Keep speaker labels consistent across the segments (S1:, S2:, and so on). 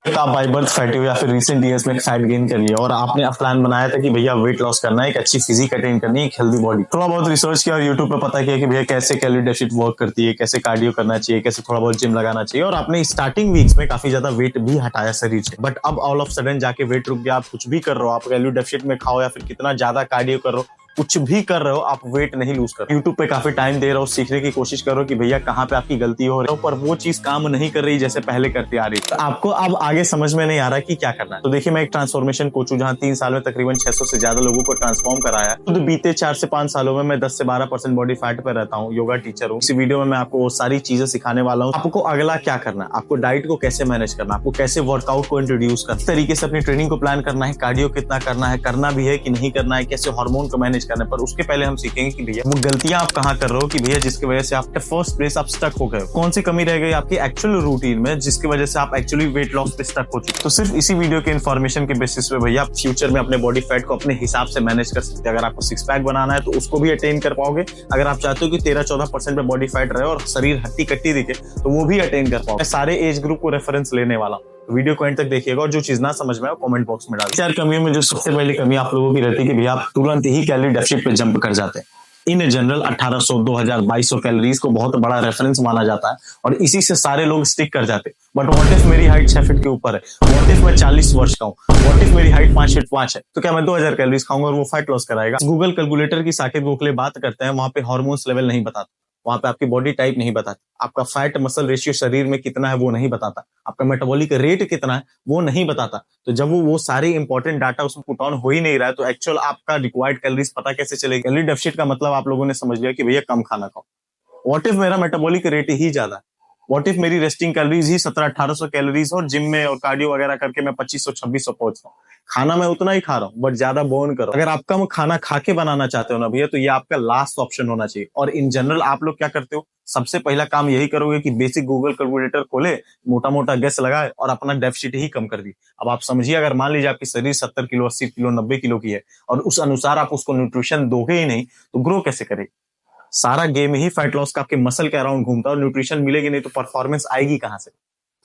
S1: आप by birth fatty हो या फिर रिसेंट ईयर्स में फैट गेन करिए और आपने प्लान बनाया था कि भैया वेट लॉस करना है, एक अच्छी फिजिक अटेन करनी है, एक हेल्दी बॉडी। थोड़ा बहुत रिसर्च किया और यूट्यूब पे पता किया कि भैया कैसे कैलोरी डेफिसिट वर्क करती है, कैसे कार्डियो करना चाहिए, कैसे थोड़ा बहुत जिम लगाना चाहिए, और आपने स्टार्टिंग वीक्स में काफी ज्यादा वेट भी हटाया शरीर से। बट अब ऑल ऑफ सडन जाके वेट रुक गया। आप कुछ भी कर रहे हो, आप कैलोरी डेफिसिट में खाओ या फिर कितना ज्यादा कार्डियो कर रहे हो, कुछ भी कर रहे हो, आप वेट नहीं लूज कर रहे हो। यूट्यूब पे काफी टाइम दे रहे हो, सीखने की कोशिश करो कि भैया कहाँ पे आपकी गलती हो रही है, पर वो चीज काम नहीं कर रही जैसे पहले करती आ रही। तो आपको अब आगे समझ में नहीं आ रहा कि क्या करना है। तो देखिए, मैं एक ट्रांसफॉर्मेशन कोच हूँ, जहाँ 3 साल में तकरीबन 600 से ज्यादा लोगों को ट्रांसफॉर्म कराया है। तो बीते 4 से 5 सालों में मैं 10 से 12% बॉडी फैट पे रहता हूँ, योगा टीचर हूँ। इस वीडियो में मैं आपको वो सारी चीजें सिखाने वाला हूँ। आपको अगला क्या करना है, आपको डाइट को कैसे मैनेज करना है, आपको कैसे वर्कआउट को इंट्रोड्यूस करना है, इस तरीके से अपनी ट्रेनिंग को प्लान करना है, कार्डियो कितना करना है, करना भी है कि नहीं करना है, कैसे हार्मोन को मैनेज करना है। पर उसके पहले हम सीखेंगे कि भैया वो गलतियां आप कहां कर रहे हो कि भैया जिसकी वजह से आप फर्स्ट प्लेस आप स्टक हो गए हो। कौन सी कमी रह गई आपकी एक्चुअल रूटीन में जिसकी वजह से आप एक्चुअली वेट लॉस पे स्टक हो चुके। तो सिर्फ इसी वीडियो के इन्फॉर्मेशन के बेसिस पे भैया आप फ्यूचर में अपने बॉडी फैट को अपने हिसाब से मैनेज कर सकते हैं। अगर आपको 6 पैक बनाना है तो उसको भी अटेन कर पाओगे। अगर आप चाहते हो कि 13-14% पे बॉडी फैट रहे और शरीर हट्टी कट्टी दिखे तो वो भी अटेन कर पाओगे। सारे एज ग्रुप को रेफरेंस लेने वाला हूं। वीडियो को एंड तक देखिएगा और जो चीज ना समझ में आए कमेंट बॉक्स में डालिए। 4 कमियों में जो सबसे पहली कमी आप लोगों की रहती है कि भैया आप तुरंत ही कैलोरी डेफिसिट पे जंप कर जाते हैं। इन जनरल 1800, 2000, 2200 कैलोरीज को बहुत बड़ा रेफरेंस माना जाता है और इसी से सारे लोग स्टिक कर जाते हैं। बट व्हाट इफ मेरी हाइट 6 फीट के ऊपर है, व्हाट इफ मैं 40 वर्ष का हूँ, व्हाट इफ मेरी हाइट 5 फीट 5 है, तो क्या मैं 2000 कैलोरीज खाऊंगा और वो फैट लॉस कराएगा? गूगल कैलकुलेटर की साकेत गोखले बात करते हैं, वहां पे हार्मोन्स लेवल नहीं बताता, वहां पे आपकी बॉडी टाइप नहीं बताती, आपका फैट मसल रेशियो शरीर में कितना है वो नहीं बताता, आपका मेटाबॉलिक रेट कितना है वो नहीं बताता। तो जब वो सारे इंपॉर्टेंट डाटा उसमें पुट ऑन हो ही नहीं रहा है तो एक्चुअल आपका रिक्वायर्ड कैलोरीज पता कैसे चलेगी? कैलोरी डेफिसिट का मतलब आप लोगों ने समझ लिया कि भैया कम खाना खाओ। व्हाट इफ मेरा मेटाबॉलिक रेट ही ज्यादा है, व्हाट इफ मेरी रेस्टिंग कैलोरीज ही 1700-1800 कैलोरीज और जिम में और कार्डियो वगैरह करके मैं 2500-2600 पहुंच रहा हूँ। खाना मैं उतना ही खा रहा हूँ बट ज्यादा बर्न करो। अगर आप कम खाना खा के बनाना चाहते हो ना भैया तो ये आपका लास्ट ऑप्शन होना चाहिए। और इन जनरल आप लोग क्या करते हो, सबसे पहला काम यही करोगे कि बेसिक गूगल कैलकुलेटर खोले, मोटा मोटा गेस लगाए और अपना डेफिसिट ही कम कर दी। अब आप समझिए, अगर मान लीजिए आपकी शरीर 70 किलो, 80 किलो, 90 किलो की है और उस अनुसार आप उसको न्यूट्रिशन दोगे ही नहीं तो ग्रो कैसे करेगी? सारा गेम ही फैट लॉस का आपके मसल के अराउंड घूमता है और न्यूट्रिशन मिलेगी नहीं तो परफॉर्मेंस आएगी कहां से?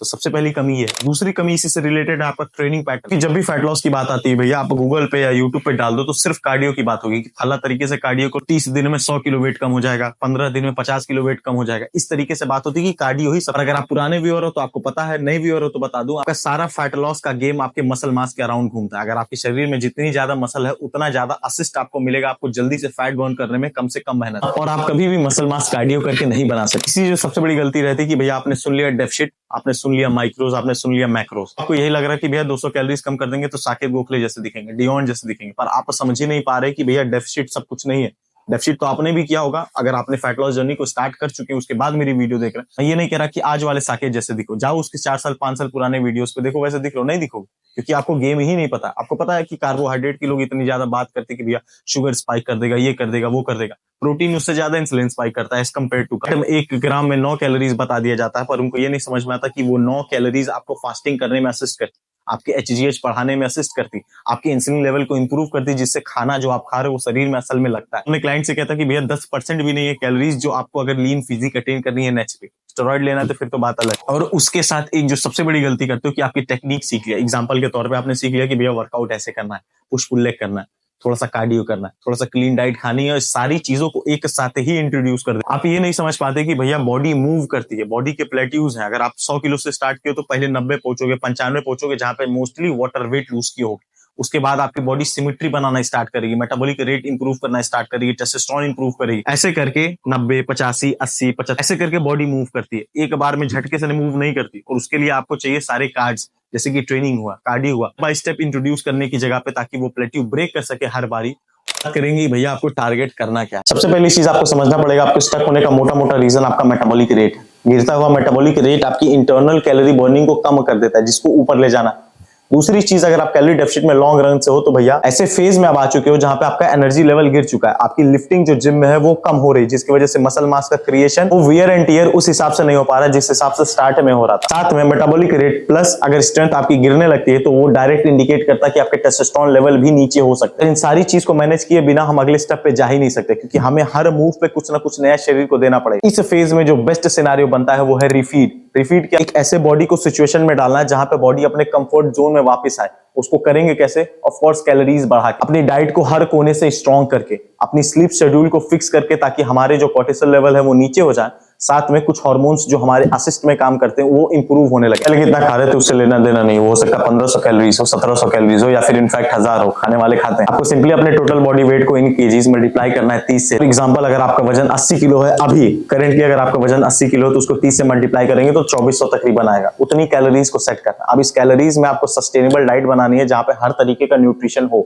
S1: तो सबसे पहली कमी है। दूसरी कमी इसी से रिलेटेड है आपका ट्रेनिंग पैटर्न। जब भी फैट लॉस की बात आती है भैया, आप गूगल पे या यूट्यूब पे डाल दो तो सिर्फ कार्डियो की बात होगी कि फला तरीके से कार्डियो को 30 दिन में 100 किलो वेट कम हो जाएगा, 15 दिन में 50 किलो वेट कम हो जाएगा। इस तरीके से बात होती है कि कार्डियो ही सब। अगर आप पुराने व्यूअर हो तो आपको पता है, नए व्यूअर हो तो बता दूं, आपका सारा फैट लॉस का गेम आपके मसल मास के अराउंड घूमता है। अगर आपके शरीर में जितनी ज्यादा मसल है उतना ज्यादा असिस्ट आपको मिलेगा, आपको जल्दी से फैट बर्न करने में कम से कम मेहनत, और आप कभी भी मसल मास कार्डियो करके नहीं बना सकते। इसी जो सबसे बड़ी गलती रहती है कि भैया आपने सुन लिया डेफिसिट, आपने सुन लिया माइक्रोज, आपने सुन लिया मैक्रोज, आपको यही लग रहा है कि भैया 200 कैलोरीज कम कर देंगे तो साकेत गोखले जैसे दिखेंगे, डियोन जैसे दिखेंगे। पर आप समझ ही नहीं पा रहे कि भैया डेफिसिट सब कुछ नहीं है। डेफिसिट तो आपने भी किया होगा, अगर आपने फैट लॉस जर्नी को स्टार्ट कर चुके हैं उसके बाद मेरी वीडियो देख रहे हैं। मैं ये नहीं कह रहा कि आज वाले साकेत जैसे दिखो, जाओ उसके 4 साल 5 साल पुराने वीडियोस पे देखो, वैसे दिख रहे हो, नहीं दिखोगे क्योंकि आपको गेम ही नहीं पता। आपको पता है कि कार्बोहाइड्रेट की लोग इतनी ज्यादा बात करते हैं कि भैया शुगर स्पाइक कर देगा, ये कर देगा, वो कर देगा। प्रोटीन उससे ज्यादा इंसुलिन स्पाइक करता है एज कम्पेयर टू। 1 ग्राम में 9 कैलोरीज बता दिया जाता है, पर उनको ये नहीं समझ में आता कि वो 9 कैलोरीज आपको फास्टिंग करने में असिस्ट करती, आपके HGH बढ़ाने में असिस्ट करती, आपके इंसुलिन लेवल को इंप्रूव करती, जिससे खाना जो आप खा रहे हो वो शरीर में असल में लगता है। अपने क्लाइंट से कहता है कि भैया 10% भी नहीं है कैलोरीज जो आपको अगर लीन फिजिक अटेन करनी है नेचुरली। स्टेरॉइड लेना है तो फिर तो बात अलग। और उसके साथ एक जो सबसे बड़ी गलती करते हो कि आपकी टेक्निक सीख लिया। एग्जांपल के तौर पे आपने सीख लिया कि भैया वर्कआउट ऐसे करना है, पुश पुल लेग करना है, थोड़ा सा कार्डियो करना है, थोड़ा सा क्लीन डाइट खानी है, और सारी चीजों को एक साथ ही इंट्रोड्यूस कर दे। आप ये नहीं समझ पाते कि भैया बॉडी मूव करती है, बॉडी के प्लेट्यूज हैं। अगर आप 100 किलो से स्टार्ट किए तो पहले 90 पहुंचोगे, 95 पहुंचोगे, जहां पे मोस्टली वाटर वेट लूज की होगी। उसके बाद आपकी बॉडी सिमेट्री बनाना स्टार्ट करेगी, मेटाबॉलिक रेट इंप्रूव करना स्टार्ट करेगी, टेस्टोस्टेरोन इंप्रूव करेगी। ऐसे करके 90, 85, 80, 75 ऐसे करके बॉडी मूव करती है। एक बार में झटके से मूव नहीं करती और उसके लिए आपको चाहिए सारे कार्ड्स, जैसे कि ट्रेनिंग हुआ, कार्डियो हुआ, बाय स्टेप इंट्रोड्यूस करने की जगह पे, ताकि वो प्लेट्यू ब्रेक कर सके हर बारी। करेंगे भैया आपको टारगेट करना क्या है। सबसे पहली चीज आपको समझना पड़ेगा, आपको स्टक होने का मोटा मोटा रीजन आपका मेटाबॉलिक रेट। गिरता हुआ मेटाबॉलिक रेट आपकी इंटरनल कैलोरी बर्निंग को कम कर देता है, जिसको ऊपर ले जाना। दूसरी चीज, अगर आप कैलोरी डेफिसिट में लॉन्ग रन से हो तो भैया ऐसे फेज में आप आ चुके हो जहां पे आपका एनर्जी लेवल गिर चुका है, आपकी लिफ्टिंग जो जिम में है वो कम हो रही है, जिसकी वजह से मसल मास का क्रिएशन वो वियर एंड टियर उस हिसाब से नहीं हो पा रहा है जिस हिसाब से स्टार्ट में हो रहा था। साथ में मेटाबॉलिक रेट प्लस अगर स्ट्रेंथ आपकी गिरने लगती है तो वो डायरेक्ट इंडिकेट करता है कि आपके टेस्टोस्टेरोन लेवल भी नीचे हो सकते हैं। इन सारी चीज को मैनेज किए बिना हम अगले स्टेप पे जा ही नहीं सकते, क्योंकि हमें हर मूव पे कुछ ना कुछ नया शरीर को देना पड़ेगा। इस फेज में जो बेस्ट सिनेरियो बनता है वो है रिफीड। रिफीड क्या, एक ऐसे बॉडी को सिचुएशन में डालना है जहां पे बॉडी अपने कंफर्ट जोन में वापस आए। उसको करेंगे कैसे? ऑफ कोर्स कैलोरीज बढ़ा के, अपनी डाइट को हर कोने से स्ट्रॉन्ग करके, अपनी स्लीप शेड्यूल को फिक्स करके, ताकि हमारे जो कोर्टिसोल लेवल है वो नीचे हो जाए, साथ में कुछ हार्मोन्स जो हमारे असिस्ट में काम करते हैं वो इंप्रूव होने लगे। पहले कितना खा रहे थे उससे लेना देना नहीं, हो सकता है 1500 कैलोरीज हो, 1700 कैलोरीज हो, या फिर इनफैक्ट 1000 हो, खाने वाले खाते हैं। आपको सिंपली अपने टोटल बॉडी वेट को इन केजीज मल्टीप्लाई करना है 30 से। फॉर एग्जांपल, अगर आपका वजन 80 किलो है अभी करेंटली, अगर आपका वजन 80 किलो है तो उसको 30 से मल्टीप्लाई करेंगे तो 2400 तकरीबन आएगा। उतनी कैलोरीज को सेट करना। अब इस कैलोरीज में आपको सस्टेनेबल डाइट बनानी है जहां पे हर तरीके का न्यूट्रिशन हो,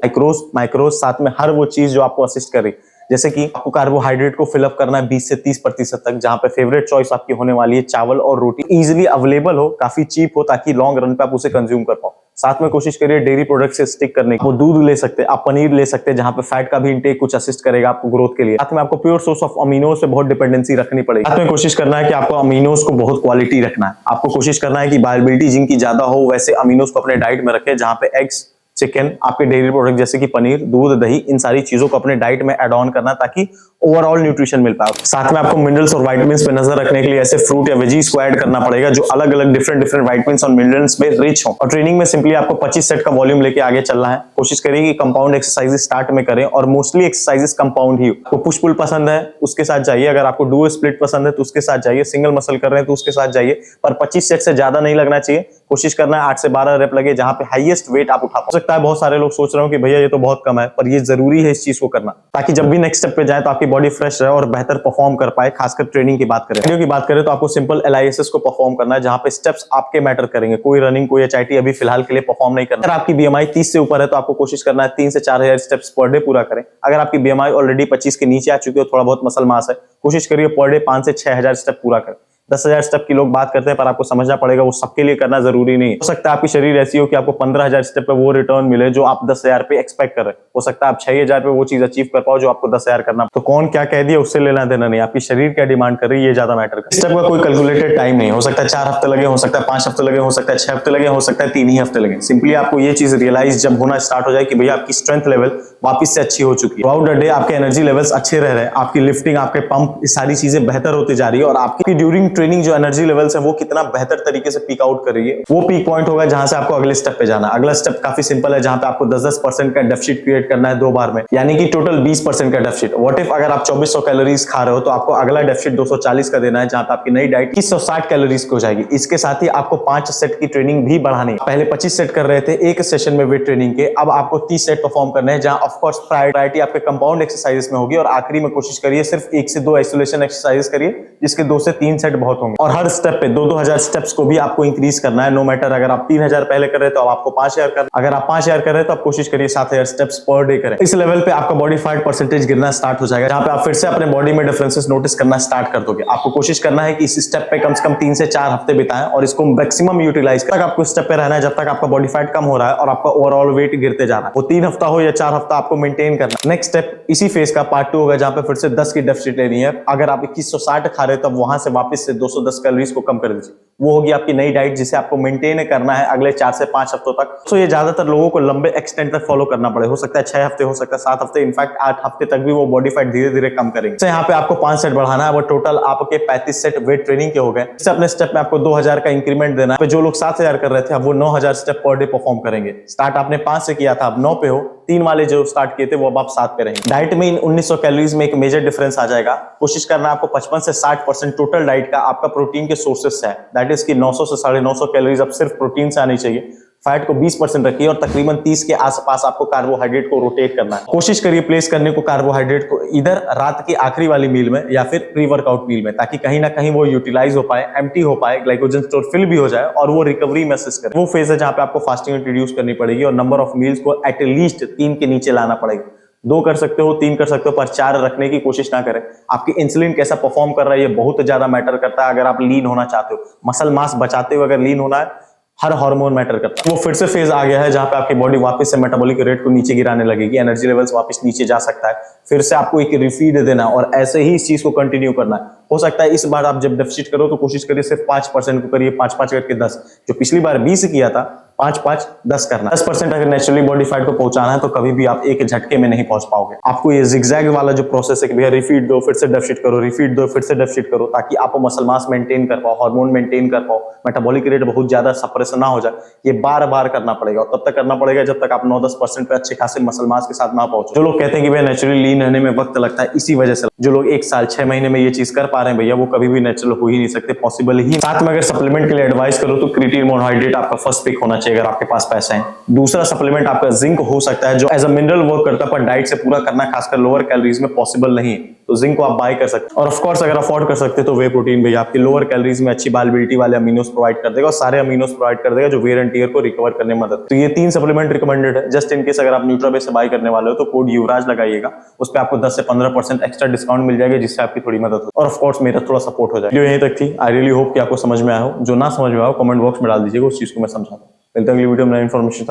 S1: माइक्रोज साथ में हर वो चीज जो आपको असिस्ट करे। जैसे कि आपको कार्बोहाइड्रेट को फिलअप करना है 20 से 30% तक, जहां पे फेवरेट चॉइस आपकी होने वाली है चावल और रोटी, इजीली अवेलेबल हो, काफी चीप हो, ताकि लॉन्ग रन पे आप उसे कंज्यूम कर पाओ। साथ में कोशिश करिए डेयरी प्रोडक्ट से स्टिक करने की। वो दूध ले सकते हैं, आप पनीर ले सकते हैं, जहां पे फैट का भी इंटेक कुछ असिस्ट करेगा आपको ग्रोथ के लिए। साथ में आपको प्योर सोर्स ऑफ अमीनोज से बहुत डिपेंडेंसी रखनी पड़ेगी। साथ में कोशिश करना है कि आपको अमीनोज को बहुत क्वालिटी रखना है। आपको कोशिश करना है कि बायोअवेलेबिलिटी जिनकी ज्यादा हो वैसे अमीनोज को अपने डाइट में रखें, जहां पे एग्स, चिकन, आपके डेयरी प्रोडक्ट जैसे कि पनीर, दूध, दही, इन सारी चीजों को अपने डाइट में ऐड ऑन करना ताकि ओवरऑल न्यूट्रिशन मिल पाए। साथ में आपको मिनरल्स और विटामिन्स पे नजर रखने के लिए ऐसे फ्रूट या वेजीज को ऐड करना पड़ेगा जो अलग अलग डिफरेंट विटामिन्स और मिनरल्स में रिच हो। और ट्रेनिंग में सिंपली आपको 25 सेट का वॉल्यूम लेके आगे चलना है। कोशिश करिए कि कंपाउंड एक्सरसाइजेस स्टार्ट में करें और मोस्टली एक्सरसाइजेस कंपाउंड ही हो। आपको पुश पुल पसंद है उसके साथ जाइए, अगर आपको डुओ स्प्लिट पसंद है तो उसके साथ जाइए, सिंगल मसल कर रहे हैं तो उसके साथ जाइए, पर 25 सेट से ज्यादा नहीं लगना चाहिए। कोशिश करना है 8 से 12 रेप लगे जहां पे हाईएस्ट वेट आप उठा सकता है। बहुत सारे लोग सोच रहे हो कि भैया ये तो बहुत कम है, पर ये जरूरी है इस चीज को करना, ताकि जब भी नेक्स्ट स्टेप पे जाए तो आपकी बॉडी फ्रेश रहे और बेहतर परफॉर्म कर पाए। खासकर ट्रेनिंग की बात करें, कार्डियो की बात करें तो आपको सिंपल LISS को परफॉर्म करना है, जहां पे स्टेप्स आपके मैटर करेंगे। कोई रनिंग, कोई HIIT अभी फिलहाल के लिए परफॉर्म नहीं करना। अगर आपकी BMI 30 से ऊपर है तो आपको कोशिश करना है 3 से 4000 स्टेप्स पर डे पूरा करें। अगर आपकी BMI ऑलरेडी 25 के नीचे आ चुकी हो, थोड़ा बहुत मसल मास है, कोशिश करिए पर डे 5 से 6000 स्टेप पूरा करें। 10,000 स्टेप की लोग बात करते हैं, पर आपको समझना पड़ेगा वो सबके लिए करना जरूरी नहीं है। हो सकता है आपकी शरीर ऐसी हो कि आपको 15,000 स्टेप पे वो रिटर्न मिले जो आप 10,000 पे एक्सपेक्ट कर रहे हैं। हो सकता है आप 6,000 पे वो चीज अचीव कर पाओ जो आपको 10,000 करना। तो कौन क्या कह दिया उससे लेना देना नहीं, आपकी शरीर क्या डिमांड कर रही है ये ज्यादा मैटर कर। स्टेप का कोई कैलकुलेटेड टाइम नहीं, हो सकता है 4 हफ्ते लगे, हो सकता है 5 हफ्ते लगे, हो सकता है 6 हफ्ते लगे, हो सकता है 3 ही हफ्ते लगे। सिंपली आपको ये चीज रियलाइज जब होना स्टार्ट हो जाए कि भैया आपकी स्ट्रेंथ लेवल वापस से अच्छी हो चुकी है, थ्रू आउट द डे आपके एनर्जी लेवल्स अच्छे रह रहे हैं, आपकी लिफ्टिंग, आपके पंप, ये सारी चीजें बेहतर होती जा रही है, और आपकी ड्यूरिंग ट्रेनिंग जो एनर्जी लेवल्स है वो कितना बेहतर तरीके से पीक आउट कर रही है। वो पीक पॉइंट होगा जहां से आपको अगले स्टेप पे जाना। अगला स्टेप काफी सिंपल है, जहां पे आपको 10-10% का डेफिसिट क्रिएट करना है 2 बार में, यानी कि टोटल 20% का डेफिसिट। व्हाट इफ अगर आप 2400 कैलोरीज खा रहे हो तो आपको अगला डेफिसिट 240 का देना है, जहां पे आपकी नई डाइट 2160 कैलोरीज की हो जाएगी। इसके साथ ही आपको 5 सेट की ट्रेनिंग भी बढ़ानी है। पहले 25 सेट कर रहे थे एक सेशन में वेट ट्रेनिंग के, अब आपको 30 सेट परफॉर्म करने हैं, जहां ऑफ कोर्स प्रायोरिटी आपके कंपाउंड एक्सरसाइजेस में होगी, और आखिरी में कोशिश करिए सिर्फ 1 से 2 आइसोलेशन एक्सरसाइज करिए, जिसके 2 से 3 सेट बहुत होंगे। और हर स्टेप पे 2-2000 स्टेप्स को भी आपको इंक्रीज करना है। नो मैटर अगर आप 3000 पहले कर रहे तो अब आपको 5000 करना, अगर आप 5000 कर रहे तो आप कोशिश करिए 7000 स्टेप्स पर डे करें। इस लेवल पे आपका बॉडी फैट परसेंटेज गिरना स्टार्ट हो जाएगा, जहां पे आप फिर से अपने बॉडी में डिफरेंसेस नोटिस करना स्टार्ट कर दोगे। आपको कोशिश करना है कि इस स्टेप पे कम से कम 3 से 4 हफ्ते बिताएं और इसको मैक्सिमम यूटिलाइज करें। आपको स्टेप पे रहना है जब तक आपका बॉडी फैट कम हो रहा है और आपका ओवरऑल वेट गिरते जा रहा है। वो 3 हफ्ता हो या 4 हफ्ता आपको मेंटेन करना है। नेक्स्ट स्टेप इसी फेज का पार्ट 2 होगा, जहां पे फिर से 10 की डेफिसिट लेनी है। अगर आप 2160 खा रहे हो तो वहां से वापस से 210 कैलोरीज को कम कर दीजिए। वो होगी आपकी नई डाइट, जिसे आपको मेंटेन करना है अगले 4 से 5 हफ्तों तक। तो ये ज्यादातर लोगों को लंबे एक्सटेंट तक फॉलो करना पड़े, हो सकता है 6 हफ्ते, हो सकता है 7 हफ्ते, इनफैक्ट 8 हफ्ते तक भी वो बॉडी फैट धीरे धीरे कम करेंगे। तो यहाँ पे आपको 5 सेट बढ़ाना है, वो टोटल आपके 35 सेट वेट ट्रेनिंग के हो गए। इससे अपने स्टेप में आपको 2000 का इंक्रीमेंट देना है। जो लोग 7000 कर रहे थे अब वो 9000 स्टेप पर डे परफॉर्म करेंगे। स्टार्ट आपने 5 से किया था, अब 9 पे हो। 3 वाले जो स्टार्ट किए थे वो अब आप 7 पे रहेंगे। डाइट में इन 1900 कैलोरीज में एक मेजर डिफरेंस आ जाएगा। कोशिश करना आपको 55 से 60% टोटल डाइट का आपका प्रोटीन के सोर्सेस है, दैट इज कि 900 से 950 कैलोरीज अब सिर्फ प्रोटीन से आनी चाहिए। फैट को 20% रखिए और तकरीबन 30 के आसपास आपको कार्बोहाइड्रेट को रोटेट करना है। कोशिश करिए प्लेस करने को कार्बोहाइड्रेट को इधर रात की आखिरी वाली मील में या फिर प्री वर्कआउट मील में, ताकि कहीं ना कहीं वो यूटिलाइज हो पाए, एम्प्टी हो पाए, ग्लाइकोजन स्टोर फिल भी हो जाए और वो रिकवरी में असिस्ट करे। वो फेज है जहां पे आपको फास्टिंग इंट्रोड्यूस करनी पड़ेगी और नंबर ऑफ मील्स को एटलीस्ट 3 के नीचे लाना पड़ेगा। 2 कर सकते हो, 3 कर सकते हो, पर 4 रखने की कोशिश ना करें। आपकी इंसुलिन कैसा परफॉर्म कर रहा है ये बहुत ज्यादा मैटर करता है। अगर आप लीन होना चाहते हो, मसल मास बचाते हुए अगर लीन होना है, हर हार्मोन मैटर करता है। वो फिर से फेज आ गया है जहां पे आपकी बॉडी वापस से मेटाबॉलिक रेट को नीचे गिराने लगेगी, एनर्जी लेवल्स वापस नीचे जा सकता है। फिर से आपको एक रिफीड देना और ऐसे ही इस चीज को कंटिन्यू करना है। हो सकता है इस बार आप जब डेफिसिट करो तो कोशिश करिए सिर्फ 5% को करिए, 5-5 करके 10। जो पिछली बार 20 किया था 5-5 10 करना। 10% अगर नेचुरली बॉडी फैट को पहुंचाना है तो कभी भी आप एक झटके में नहीं पहुंच पाओगे। आपको ये जिगजैग वाला जो प्रोसेस है कि भैया रिफीड दो, फिर से डेफिसिट करो, रिफीड दो, फिर से डेफिसिट करो, ताकि आप मसल मास मेंटेन कर पाओ, हार्मोन मेंटेन कर पाओ, मेटाबॉलिक रेट बहुत ज्यादा सप्रेस ना हो जाए, ये बार बार करना पड़ेगा। और तब तक करना पड़ेगा जब तक आप 9-10% पे अच्छे खासे मसल मास के साथ ना पहुंचो। जो लोग कहते हैं कि भैया नेचुरली लीन रहने में वक्त लगता है, इसी वजह से जो लोग 1 साल 6 महीने में ये चीज कर पा रहे हैं भैया, वो कभी भी नेचुरल हो ही नहीं सकते, पॉसिबल ही। साथ में अगर सप्लीमेंट के लिए एडवाइस करो तो क्रिएटिन मोनोहाइड्रेट आपका फर्स्ट पिक होना चाहिए अगर आपके पास पैसा है। दूसरा सप्लीमेंट आपका जिंक हो सकता है, जो एज अ मिनरल वर्क करता है, पर डाइट से पूरा करना खासकर लोअर कैलोरीज में पॉसिबल नहीं है, तो जिंक को आप बाय कर सकते हैं। और ऑफ कोर्स अगर अफोर्ड कर सकते हैं तो वे प्रोटीन भैया आपकी लोअर कैलोरीज में अच्छी बायबिलिटी वाले अमीनोस प्रोवाइड कर देगा, और सारे अमीनोस प्रोवाइड कर देगा जो वेयर एंड टियर को रिकवर करने में मदद। तो ये 3 सप्लीमेंट रिकमेंडेड है। जस्ट इन केस अगर आप न्यूट्राबेस से बाय करने वाले हो तो कोड युवराज लगाइएगा, उस पर आपको 10 से 15% एक्स्ट्रा डिस्काउंट मिल जाएगा, जिससे आपकी थोड़ी मदद हो और ऑफ कोर्स मेरा थोड़ा सपोर्ट हो जाएगा। यहीं तक थी। आई रियली होप कि आपको समझ में आया हो। जो ना समझ में आया हो कमेंट बॉक्स में डाल दीजिएगा, उस चीज को मैं समझाता हूँ। मिलते हैं अगली वीडियो में नई इन्फॉर्मेशन।